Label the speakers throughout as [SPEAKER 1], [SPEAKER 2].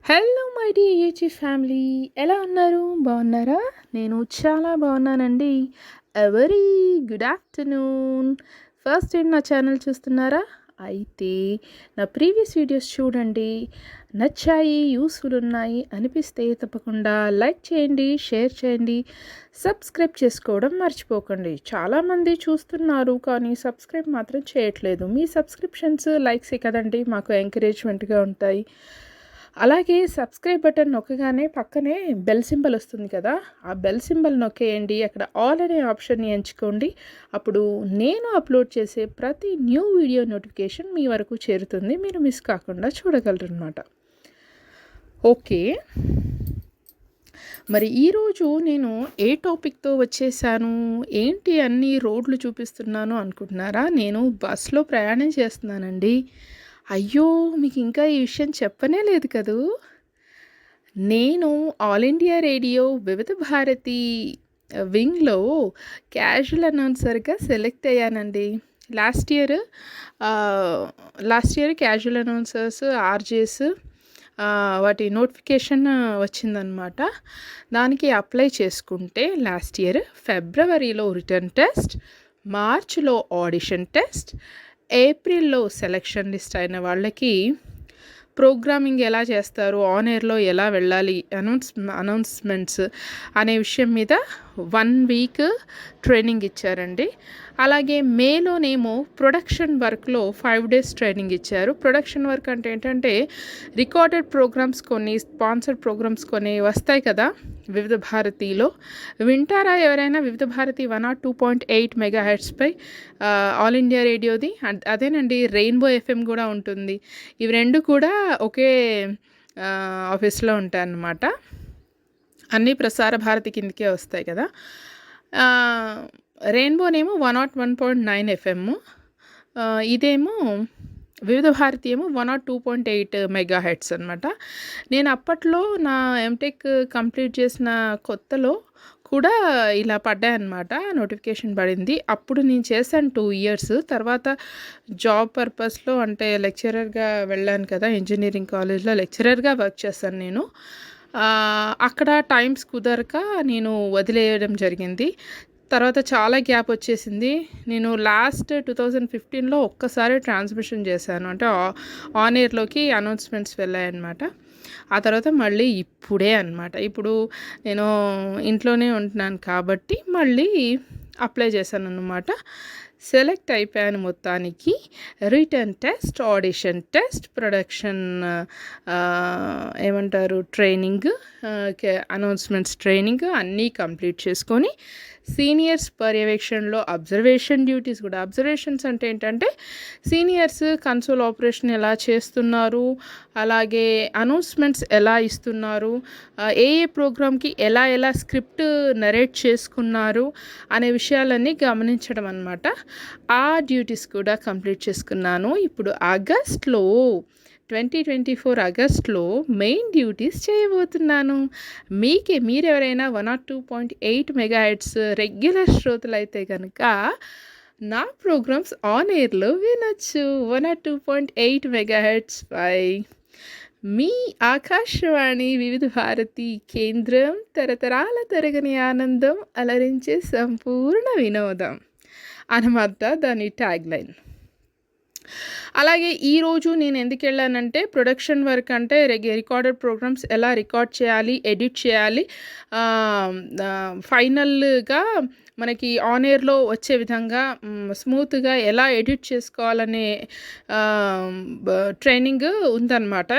[SPEAKER 1] Hello my dear YouTube family, ఎలా ఉన్నారు? బాగున్నారా? నేను చాలా బాగున్నానండి. Very good afternoon. First time నా ఛానల్ చూస్తున్నారా? అయితే నా ప్రీవియస్ వీడియోస్ చూడండి. నచ్చాయి, యూస్ఫుల్ ఉన్నాయి అనిపిస్తే తప్పకుండా లైక్ చేయండి, షేర్ చేయండి, సబ్స్క్రైబ్ చేసుకోవడం మర్చిపోకండి. చాలామంది చూస్తున్నారు కానీ సబ్స్క్రైబ్ మాత్రం చేయట్లేదు. మీ సబ్స్క్రిప్షన్స్, లైక్సే కదండి మాకు ఎంకరేజ్మెంట్గా ఉంటాయి. అలాగే సబ్స్క్రైబ్ బటన్ నొక్కగానే పక్కనే బెల్ సింబల్ వస్తుంది కదా, ఆ బెల్ సింబల్ నొక్కేయండి. అక్కడ ఆల్ అనే ఆప్షన్ని ఎంచుకోండి. అప్పుడు నేను అప్లోడ్ చేసే ప్రతి న్యూ వీడియో నోటిఫికేషన్ మీ వరకు చేరుతుంది. మీరు మిస్ కాకుండా చూడగలరు అనమాట. ఓకే, మరి ఈరోజు నేను ఏ టాపిక్తో వచ్చేసాను, ఏంటి అన్ని రోడ్లు చూపిస్తున్నాను అనుకుంటున్నారా? నేను బస్లో ప్రయాణం చేస్తున్నానండి. అయ్యో, మీకు ఇంకా ఈ విషయం చెప్పనే లేదు కదూ. నేను ఆల్ ఇండియా రేడియో వివిధ భారతి వింగ్లో క్యాజువల్ అనౌన్సర్గా సెలెక్ట్ అయ్యానండి. Last year casual announcers, RJs వాటి నోటిఫికేషన్ వచ్చిందనమాట. దానికి అప్లై చేసుకుంటే లాస్ట్ ఇయర్ ఫిబ్రవరిలో రిటర్న్ టెస్ట్, మార్చ్లో ఆడిషన్ టెస్ట్, ఏప్రిల్లో సెలక్షన్ లిస్ట్ అయిన వాళ్ళకి ప్రోగ్రామింగ్ ఎలా చేస్తారు, ఆన్ ఎయిర్లో ఎలా వెళ్ళాలి, అనౌన్స్మెంట్స్ అనే విషయం మీద 1 వీక్ ట్రైనింగ్ ఇచ్చారండి. అలాగే మేలోనేమో ప్రొడక్షన్ వర్క్లో 5 డేస్ ట్రైనింగ్ ఇచ్చారు. ప్రొడక్షన్ వర్క్ అంటే ఏంటంటే రికార్డెడ్ ప్రోగ్రామ్స్ కొన్ని, స్పాన్సర్డ్ ప్రోగ్రామ్స్ కొన్ని వస్తాయి కదా వివిధ భారతిలో. వింటారా ఎవరైనా? వివిధ భారతి 102.8 మెగాహెర్ట్స్పై ఆల్ ఇండియా రేడియోది అదేనండి. రెయిన్బో ఎఫ్ఎం కూడా ఉంటుంది. ఇవి రెండు కూడా ఒకే ఆఫీస్లో ఉంటాయన్నమాట. అన్నీ ప్రసార భారతి కిందకే వస్తాయి కదా. రెయిన్బోనేమో 101.9 ఎఫ్ఎం, ఇదేమో వివిధ భారతి ఏమో 102.8 మెగాహెర్ట్స్ అనమాట. నేను అప్పట్లో నా ఎంటెక్ కంప్లీట్ చేసిన కొత్తలో కూడా ఇలా పడ్డాయన్నమాట, నోటిఫికేషన్ పడింది. అప్పుడు నేను చేశాను 2 ఇయర్స్. తర్వాత జాబ్ పర్పస్లో అంటే లెక్చరర్గా వెళ్ళాను కదా, ఇంజనీరింగ్ కాలేజ్లో లెక్చరర్గా వర్క్ చేశాను నేను. అక్కడ టైమ్స్ కుదరక నేను వదిలేయడం జరిగింది. తర్వాత చాలా గ్యాప్ వచ్చేసింది. నేను లాస్ట్ 2015లో ఒక్కసారి ట్రాన్స్మిషన్ చేశాను, అంటే ఆన్ ఎయిర్లోకి అనౌన్స్మెంట్స్ వెళ్ళాయన్నమాట. ఆ తర్వాత మళ్ళీ ఇప్పుడే అనమాట. ఇప్పుడు నేను ఇంట్లోనే ఉంటున్నాను కాబట్టి మళ్ళీ అప్లై చేశాను అన్నమాట. సెలెక్ట్ అయిపోయాను మొత్తానికి. Return test, audition test, production ఏమంటారు ట్రైనింగ్, అనౌన్స్మెంట్స్ ట్రైనింగ్ అన్నీ కంప్లీట్ చేసుకొని సీనియర్స్ పర్యవేక్షణలో అబ్జర్వేషన్ డ్యూటీస్ కూడా. అబ్జర్వేషన్స్ అంటే ఏంటంటే సీనియర్స్ కన్సోల్ ఆపరేషన్ ఎలా చేస్తున్నారు, అలాగే అనౌన్స్మెంట్స్ ఎలా ఇస్తున్నారు, ఏ ప్రోగ్రామ్కి ఎలా స్క్రిప్ట్ నరేట్ చేసుకున్నారు అనే విషయాలన్నీ గమనించడం అన్నమాట. ఆ డ్యూటీస్ కూడా కంప్లీట్ చేసుకున్నాను. ఇప్పుడు ఆగస్ట్లో 2024 ఆగస్ట్లో మెయిన్ డ్యూటీస్ చేయబోతున్నాను. మీరెవరైనా 102.8 మెగాహెర్ట్స్ రెగ్యులర్ శ్రోతలు అయితే కనుక నా ప్రోగ్రామ్స్ ఆన్ ఎయిర్లో వినొచ్చు. 102.8 మెగాహెర్ట్స్ పై మీ ఆకాశవాణి వివిధ భారతి కేంద్రం. తరతరాల తరగని ఆనందం, అలరించే సంపూర్ణ వినోదం అన్నమాట దాని ట్యాగ్ లైన్. అలాగే ఈరోజు నేను ఎందుకు వెళ్ళానంటే ప్రొడక్షన్ వర్క్ అంటే రికార్డెడ్ ప్రోగ్రామ్స్ ఎలా రికార్డ్ చేయాలి, ఎడిట్ చేయాలి, ఫైనల్గా మనకి ఆన్ ఎయిర్లో వచ్చే విధంగా స్మూత్గా ఎలా ఎడిట్ చేసుకోవాలనే ట్రైనింగ్ ఉందన్నమాట.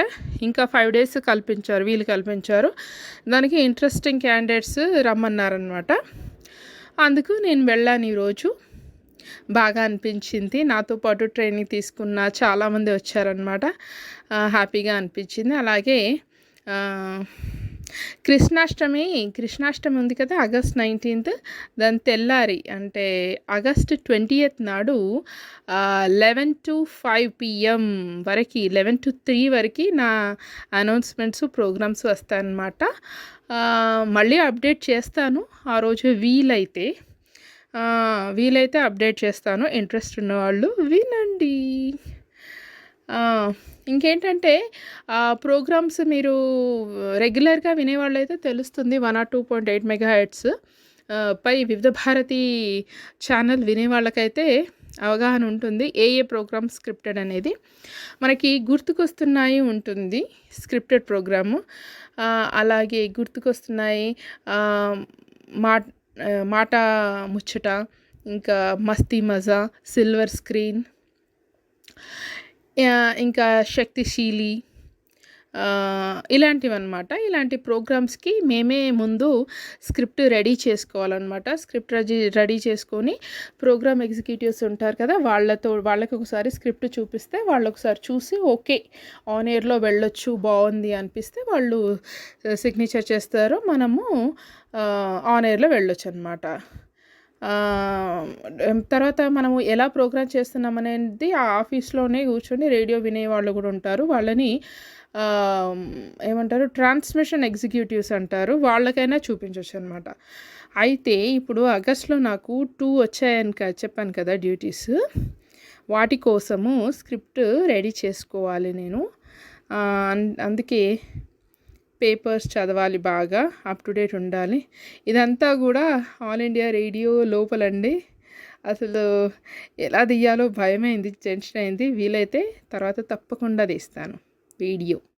[SPEAKER 1] ఇంకా 5 డేస్ వీళ్ళు కల్పించారు. దానికి ఇంట్రెస్టింగ్ క్యాండిడేట్స్ రమ్మన్నారనమాట. అందుకు నేను వెళ్ళాను ఈరోజు. బాగా అనిపించింది. నాతో పాటు ట్రైనింగ్ తీసుకున్న చాలామంది వచ్చారనమాట. హ్యాపీగా అనిపించింది. అలాగే కృష్ణాష్టమి ఉంది కదా, ఆగస్ట్ 19th. దాని తెల్లారి అంటే ఆగస్ట్ 20th నాడు 11 to 5 PM వరకు, 11 to 3 వరకు నా అనౌన్స్మెంట్స్ ప్రోగ్రామ్స్ వస్తాయన్నమాట. మళ్ళీ అప్డేట్ చేస్తాను ఆ రోజు వీలైతే అప్డేట్ చేస్తాను. ఇంట్రెస్ట్ ఉన్నవాళ్ళు వినండి. ఇంకేంటంటే ప్రోగ్రామ్స్ మీరు రెగ్యులర్గా వినేవాళ్ళైతే తెలుస్తుంది 102.8 మెగాహెర్ట్జ్ పై వివిధ భారతి ఛానల్ వినేవాళ్ళకైతే అవగాహన ఉంటుంది. ఏ ప్రోగ్రామ్ స్క్రిప్టెడ్ అనేది మనకి గుర్తుకొస్తున్నాయి ఉంటుంది స్క్రిప్టెడ్ ప్రోగ్రాము. అలాగే గుర్తుకొస్తున్నాయి మా మాట ముచ్చట, ఇంకా మస్తీ మజా, సిల్వర్ స్క్రీన్, ఇంకా శక్తిశీలి, ఇలాంటివన్నమాట. ఇలాంటి ప్రోగ్రామ్స్కి మేమే ముందు స్క్రిప్ట్ రెడీ చేసుకోవాలన్నమాట. స్క్రిప్ట్ రెడీ చేసుకొని ప్రోగ్రామ్ ఎగ్జిక్యూటివ్స్ ఉంటారు కదా, వాళ్ళకి ఒకసారి స్క్రిప్ట్ చూపిస్తే వాళ్ళు ఒకసారి చూసి ఓకే ఆన్ ఎయిర్లో వెళ్ళొచ్చు బాగుంది అనిపిస్తే వాళ్ళు సిగ్నేచర్ చేస్తారు. మనము ఆన్ ఎయిర్లో వెళ్ళొచ్చు అనమాట. తర్వాత మనము ఎలా ప్రోగ్రామ్ చేస్తున్నాం అనేది ఆ ఆఫీస్లోనే కూర్చొని రేడియో వినేవాళ్ళు కూడా ఉంటారు. వాళ్ళని ఏమంటారు, ట్రాన్స్మిషన్ ఎగ్జిక్యూటివ్స్ అంటారు. వాళ్ళకైనా చూపించవచ్చు అనమాట. అయితే ఇప్పుడు ఆగస్ట్లో నాకు 2 వచ్చాయని చెప్పాను కదా డ్యూటీస్. వాటి కోసము స్క్రిప్ట్ రెడీ చేసుకోవాలి నేను. అందుకే పేపర్స్ చదవాలి, బాగా అప్ టు డేట్ ఉండాలి. ఇదంతా కూడా ఆల్ ఇండియా రేడియో లోపలండి. అసలు ఎలా తీయాలో భయమైంది, టెన్షన్ అయింది. వీలైతే తర్వాత తప్పకుండా తీస్తాను వీడియో.